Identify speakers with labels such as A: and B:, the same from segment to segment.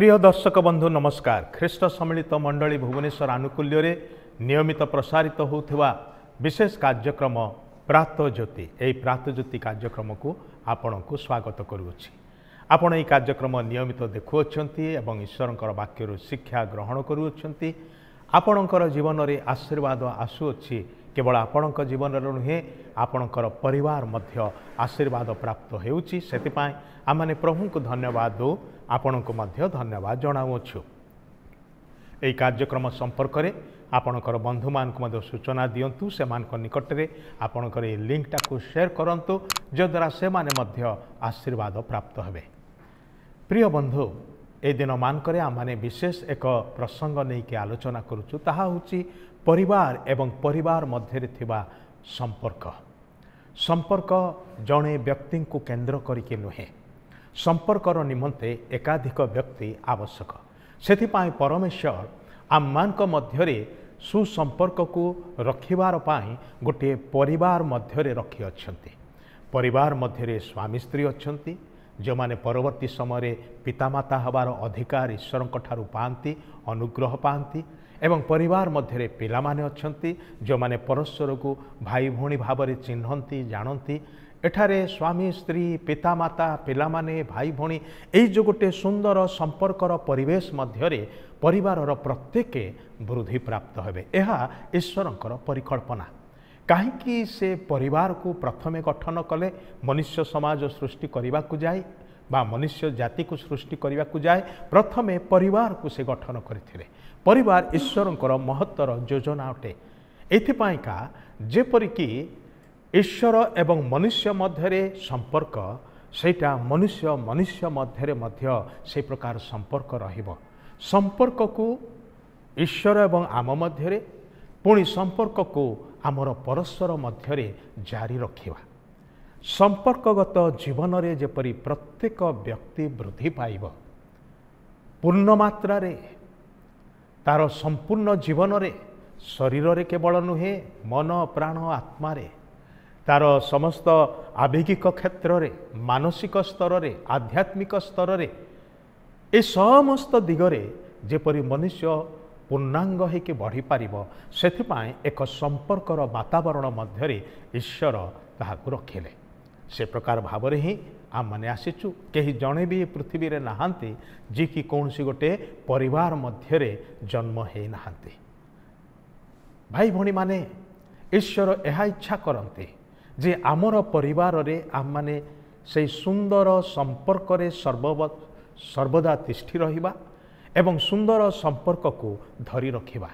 A: प्रिय दर्शक बंधु नमस्कार। ख्रीष्ट सम्मिलित मंडली भुवनेश्वर आनुकूल्य रे नियमित प्रसारित होउथिबा विशेष कार्यक्रम प्रातःज्योति एई प्रातःज्योति कार्यक्रम को आपण को स्वागत करूछि। आपण एई कार्यक्रम नियमित देखुछंती एवं ईश्वरंकर वाक्यरु शिक्षा ग्रहण करूछंती। आपणकर जीवन रे आशीर्वाद आसुअछि। केवल आपणक जीवन रे नुहे आपणकर परिवार मध्य आशीर्वाद प्राप्त हेउछि। सेतिपाई आमाने प्रभु को धन्यवाद दो आपण को मध्य धन्यवाद जनाऊछु। यही कार्यक्रम संपर्क में आपणकर बंधु मान को सूचना दिंतु से निकट में आपणकर ये लिंकटा को शेयर करंतु जद्वारा से माने मध्य आशीर्वाद प्राप्त हेबे। प्रिय बंधु ए दिन मानकरे आमाने विशेष एक प्रसंग नहीं कि आलोचना करूछु। ताहा होची परिवार एवं परिवार मध्य थिबा संपर्क। संपर्क जड़े व्यक्ति को केंद्र करके नुहे, संपर्कर निमंते एकाधिक व्यक्ति आवश्यक। सेथिपाई परमेश्वर आम मानक मध्यरे सुसंपर्क को रखिबार पाई गोटे परिवार मध्यरे रखी अछंती। परिवार मध्यरे स्वामी स्त्री अछंती जो माने परवर्ती समय पितामाता हबार अधिकार ईश्वरंक ठारू पांती, अनुग्रह पांती। एवं परिवार मध्यरे पिला माने अछंती जो माने परस्पर को भाई भौणी भावरे चिन्हंती जानती। एठारे स्वामी स्त्री पितामाता पिला माने भाई भौणी एई जो गोटे सुंदर संपर्कर परिवेश मध्यरे परिवारर प्रत्येक वृद्धि प्राप्त हेबे। एहा ईश्वरंकर परिकल्पना। काहेकि से परिवार को प्रथमे गठन कले मनुष्य समाज सृष्टि करने को जाए बा मनुष्य जाति को सृष्टि करने को जाए प्रथमे परिवार को से गठन करथिले। परिवार ईश्वरंकर महत्तर योजना अटे। एथिपाई का जेपरिकी ईश्वर एवं मनुष्य मध्यरे संपर्क सेटा मनुष्य मनुष्य मध्यरे मध्य से प्रकार संपर्क रहिबो। संपर्क को ईश्वर एवं आम मध्यरे पुणी संपर्क को आमर परस्पर मध्यरे जारी रखिबा। संपर्कगत जीवन रे जेपरि प्रत्येक व्यक्ति वृद्धि पाइब, पूर्ण मात्रा रे तार संपूर्ण जीवन रे शरीर रे केवल नुहे मन प्राण आत्मा रे तार समस्त आवेगिक क्षेत्र रे मानसिक स्तर रे आध्यात्मिक स्तर रे ए समस्त दिगरे जेपरि मनुष्य पूर्णांग होके बढ़ी पारिबो सेथिपाई एक संपर्कर वातावरण मध्यरे ईश्वर ताहाकु रखिले। से प्रकार भावरे ही आम माने आसीचु। केही जणे भी पृथ्वी रे नहांती जी कि कौनसी गोटे परिवार मध्यरे जन्म हे नहांती। भाई भौणी माने ईश्वर एहा इच्छा करते जे आमर परिवार रे आम माने से सुंदर संपर्क रे सर्वदा तिष्ठि रहिबा एवं सुंदर संपर्क को धरी रखिबा।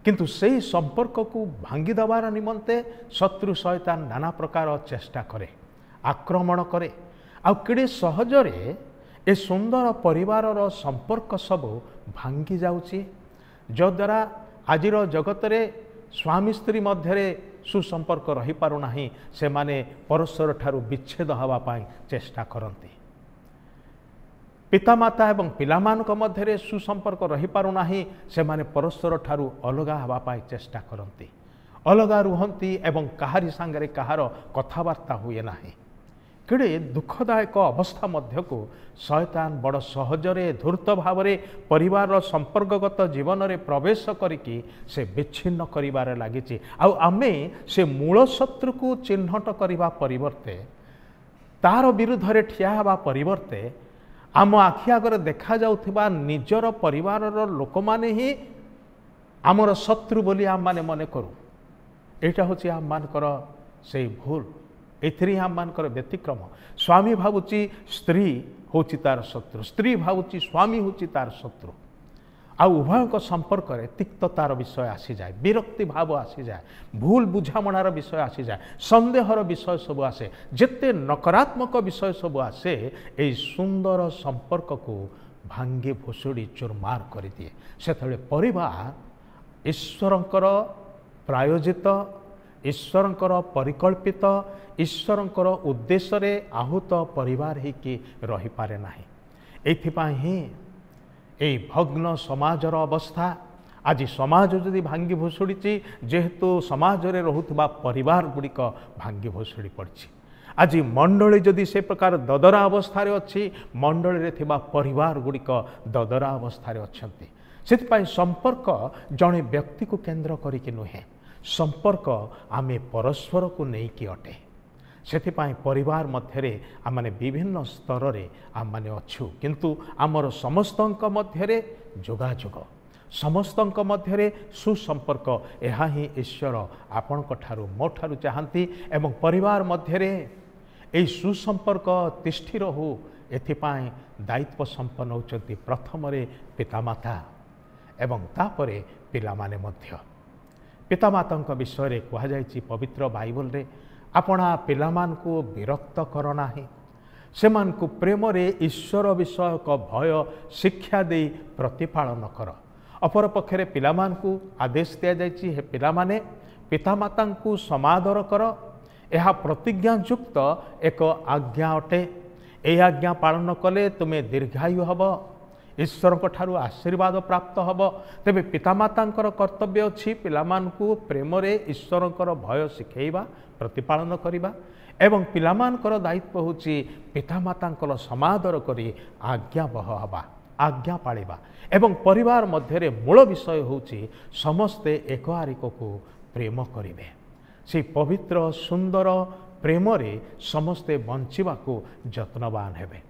A: किंतु सेही संपर्क को भांगी दबार निमंते शत्रु शैतान नाना प्रकार चेष्टा करे, आक्रमण करे। आ केड़े सहजरे ए सुंदर परिवारर संपर्क सब भांगी जाउची, जद्वारा आजिर जगत रे स्वामी स्त्री मध्यरे सुसंपर्क रही पारु नाही। से माने परस्पर ठारू विच्छेद हवा पाई चेष्टा करती। पितामाता एवं पिलामानक मध्यरे सुसंपर्क रही पारु नाही। से माने परस्पर ठारू अलगा हवा पाई चेष्टा करती, अलगा रुहंती एवं काहारी सांगरे कहार कथावार्ता हुए नाही। केड़े दुखदायक अवस्था मध्य को शैतान बड़ सहजरे धूर्त भावरे परिवार संपर्कगत जीवन रे प्रवेश करिकी से विच्छिन्न करिबारे लागिछि। आउ आमे से मूल शत्रु को चिन्हट करिबा परिवर्ते तार विरुद्ध रे ठिया हवा परिवर्ते आम आखि आगरे देखा जाउथिबा निजर परिवारर लोक माने ही आमर शत्रु बोली आम माने मने करू। एटा होछि आम मानकर से भूल। एथि आम मानकर व्यतिक्रम। स्वामी भावुची स्त्री होची तार शत्रु, स्त्री भावुची स्वामी होची तार शत्रु। आ उभयक संपर्क रे तिक्ततार विषय आसी जाए, विरक्ति भाव आसी जाए, भूल बुझामणार विषय आसी जाए, संदेहर विषय सब आसे, जेते नकारात्मक विषय सब आसे ए सुंदर संपर्क को भांगी भुसुड़ी चुरमार कर दिए। सेतबेले परिवार ईश्वरंकर प्रायोजित, ईश्वरंकर परिकल्पित, ईश्वरंकर उद्देश्य रे आहूत परिवार ही कि रही पारे नाही। एथिपाई ही ए भग्न समाजर अवस्था आज समाज जदि भांगी भुसुड़ी जेहेतु समाज रे रहुतबा परिवार गुड़िक भांगी भुसुड़ी पड़ी। आज मंडली जदि से प्रकार ददरा अवस्था अच्छी मंडली थिबा परिवार गुड़िक ददरा अवस्था अच्छा से संपर्क जड़े व्यक्ति को केन्द्र करके नुहे संपर्क आमे परस्पर को लेकिन अटे से परिवार मध्य आम विभिन्न स्तर रे आम मैंने अच्छु किंतु आमर समस्त मध्य जोगाजोग समस्त मध्य सुसंपर्क यह ही ईश्वर आपण मो ठारू चाहती एवं परिवार मध्य यही सुसंपर्क तिष्ठि रहू एथिपाई दायित्व संपन्न होती प्रथम पितामाता एवं तापरे पिलामाने मध्य पितामाता विषय कहुई पवित्र बाइबल रे आपणा पिलामान को विरक्त करना ही सेमान को प्रेम रे ईश्वर विषयक भय शिक्षा दे प्रतिपालन कर अपर पक्षरे पिलामान को आदेश दिया जायछि हे पिलामाने पितामाता को समादर कर यह प्रतिज्ञायुक्त एक आज्ञा अटे ए आज्ञा पालन कले तुम्हें दीर्घायु हब ईश्वर ठारू आशीर्वाद प्राप्त हब तेबे पितामाता कर्तव्य अच्छी पिलामानकु प्रेम रे ईश्वर भय शिखेबा प्रतिपालन करिबा एवं पिलामानकर दायित्व होची पितामाता समादर करी आज्ञाबह हबा आज्ञा पालिबा एवं परिवार मध्य मूल विषय होची समस्ते एक आरिक को प्रेम करिवे से पवित्र सुंदर प्रेम रे समस्ते बंचिबा को जत्नवान हेबे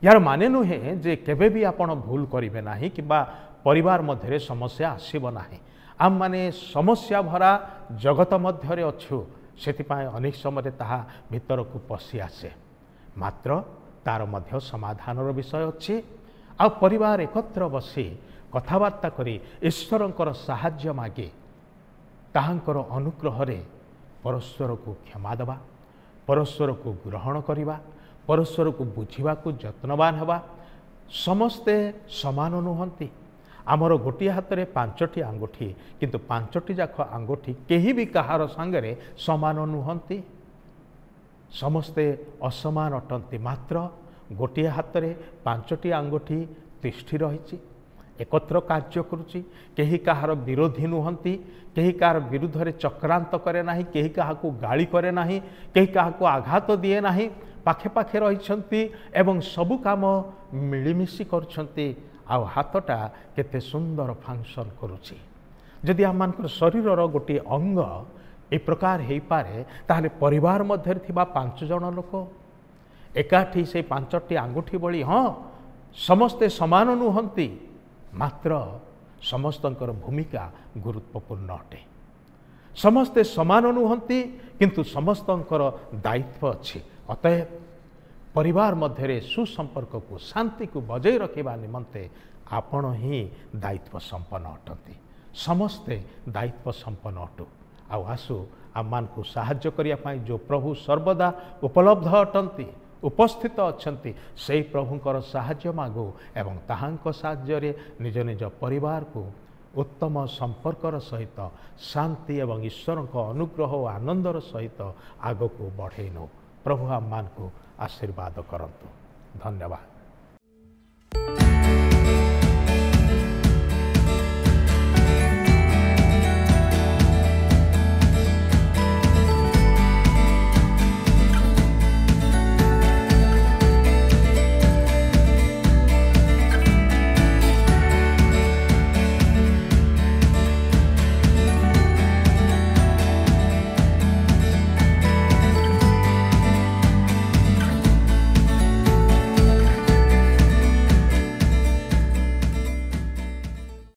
A: यार माने नुहे जे केबे भी आपण भूल करिवे नाही किबा परिवार मध्य समस्या आसीबो नाही आम माने समस्या भरा जगत मध्य अच्छु सेतिपाई अनेक समय ताहा भीतर को पशि आसे मात्र तार मध्य समाधान विषय अच्छी आ परिवार एकत्र बसी कथबार्ता करी ईश्वरंकर साहाय्य मागे ताहांकर अनुग्रह रे परस्पर को क्षमा देवा परस्पर को ग्रहण करवा परस्पर को बुझा को जत्नवान हवा समस्ते समान नुहंती आमर गोटे हाथ में 5टी आंगुठी किंतु 5टी जाक आंगुठी केही भी कहार सांगरे समान नुहंती समस्ते असमान अटंती मात्र गोटे हाथ में 5टी आंगुठी तिष्ठि रही एकत्र कार्य करुच्ची केही कहार विरोधी नुहंती केही कहार विरुद्ध रे चक्रांत करे नाही केही काहाकू गाली करे नाही केही काहाकू आघात दिए नाही पाखे पाखे रहिछंती एवं सबु काम मिलिमिशि करछंती आ हाथटा केते सुंदर फंक्शन करुच्ची जदि आम शरीर गोटे अंग ए प्रकार हो पारे ताहले परिवार मध्य थिबा 5 जन लोक एकाठी से 5टी आंगुठी बड़ी हाँ समस्ते समान नुहंती मात्र समस्तंकर भूमिका गुरुत्वपूर्ण अटे समस्ते समान नुहंती किंतु समस्तंकर दायित्व अच्छी अतएव परिवार मध्य सुसंपर्क को शांति को बजाय रखा निमंते आपण ही दायित्व संपन्न अटंती समस्ते दायित्व संपन्न अटू आसु आम को साहाय्य करने जो प्रभु सर्वदा उपलब्ध अटंती उपस्थित अच्छंती से प्रभुंकर साहाय्य मागू एवं ताहांक साहाय्य निज निज परिवार को उत्तम संपर्कर सहित शांति एवं ईश्वर अनुग्रह और आनंदर सहित आग को बढ़े नौ प्रभु आम को आशीर्वाद करंतु धन्यवाद।